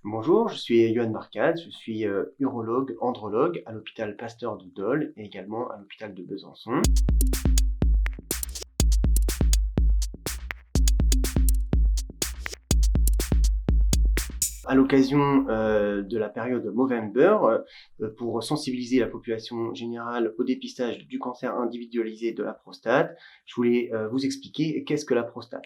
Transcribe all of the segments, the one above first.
Bonjour, je suis Yoann Marcade, je suis urologue, andrologue à l'hôpital Pasteur de Dole et également à l'hôpital de Besançon. À l'occasion de la période Movember, pour sensibiliser la population générale au dépistage du cancer individualisé de la prostate, je voulais vous expliquer qu'est-ce que la prostate.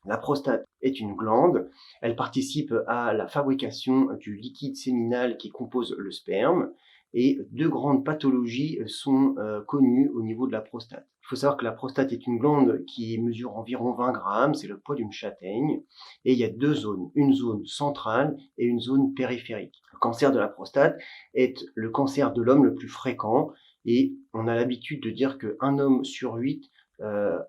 La prostate est une glande, elle participe à la fabrication du liquide séminal qui compose le sperme et deux grandes pathologies sont connues au niveau de la prostate. Il faut savoir que la prostate est une glande qui mesure environ 20 grammes, c'est le poids d'une châtaigne, et il y a deux zones, une zone centrale et une zone périphérique. Le cancer de la prostate est le cancer de l'homme le plus fréquent et on a l'habitude de dire qu'un homme sur 8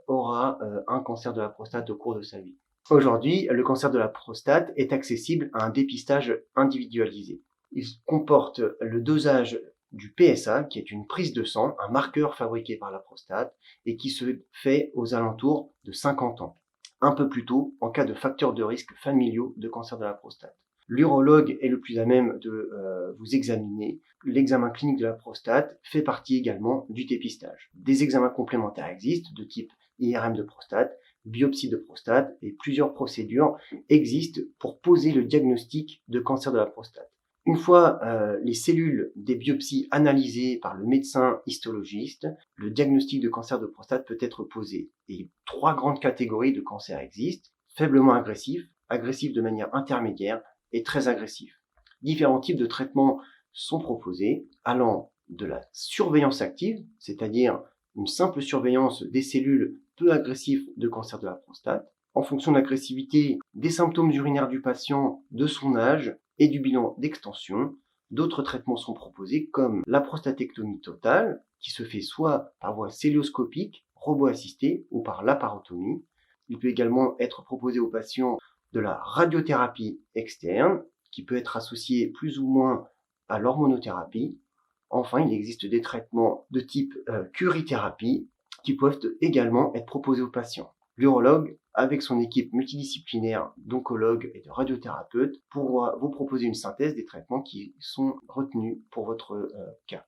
aura un cancer de la prostate au cours de sa vie. Aujourd'hui, le cancer de la prostate est accessible à un dépistage individualisé. Il comporte le dosage du PSA, qui est une prise de sang, un marqueur fabriqué par la prostate et qui se fait aux alentours de 50 ans, un peu plus tôt en cas de facteurs de risque familiaux de cancer de la prostate. L'urologue est le plus à même de vous examiner. L'examen clinique de la prostate fait partie également du dépistage. Des examens complémentaires existent de type IRM de prostate, biopsie de prostate et plusieurs procédures existent pour poser le diagnostic de cancer de la prostate. Une fois les cellules des biopsies analysées par le médecin histologiste, le diagnostic de cancer de prostate peut être posé. Et trois grandes catégories de cancers existent: faiblement agressif, agressif de manière intermédiaire et très agressif. Différents types de traitements sont proposés, allant de la surveillance active, c'est-à-dire une simple surveillance des cellules peu agressives de cancer de la prostate, en fonction de l'agressivité des symptômes urinaires du patient, de son âge et du bilan d'extension. D'autres traitements sont proposés comme la prostatectomie totale, qui se fait soit par voie cœlioscopique, robot assisté ou par laparotomie. Il peut également être proposé aux patients de la radiothérapie externe, qui peut être associée plus ou moins à l'hormonothérapie. Enfin, il existe des traitements de type curithérapie qui peuvent également être proposés aux patients. L'urologue, avec son équipe multidisciplinaire d'oncologues et de radiothérapeutes, pourra vous proposer une synthèse des traitements qui sont retenus pour votre cas.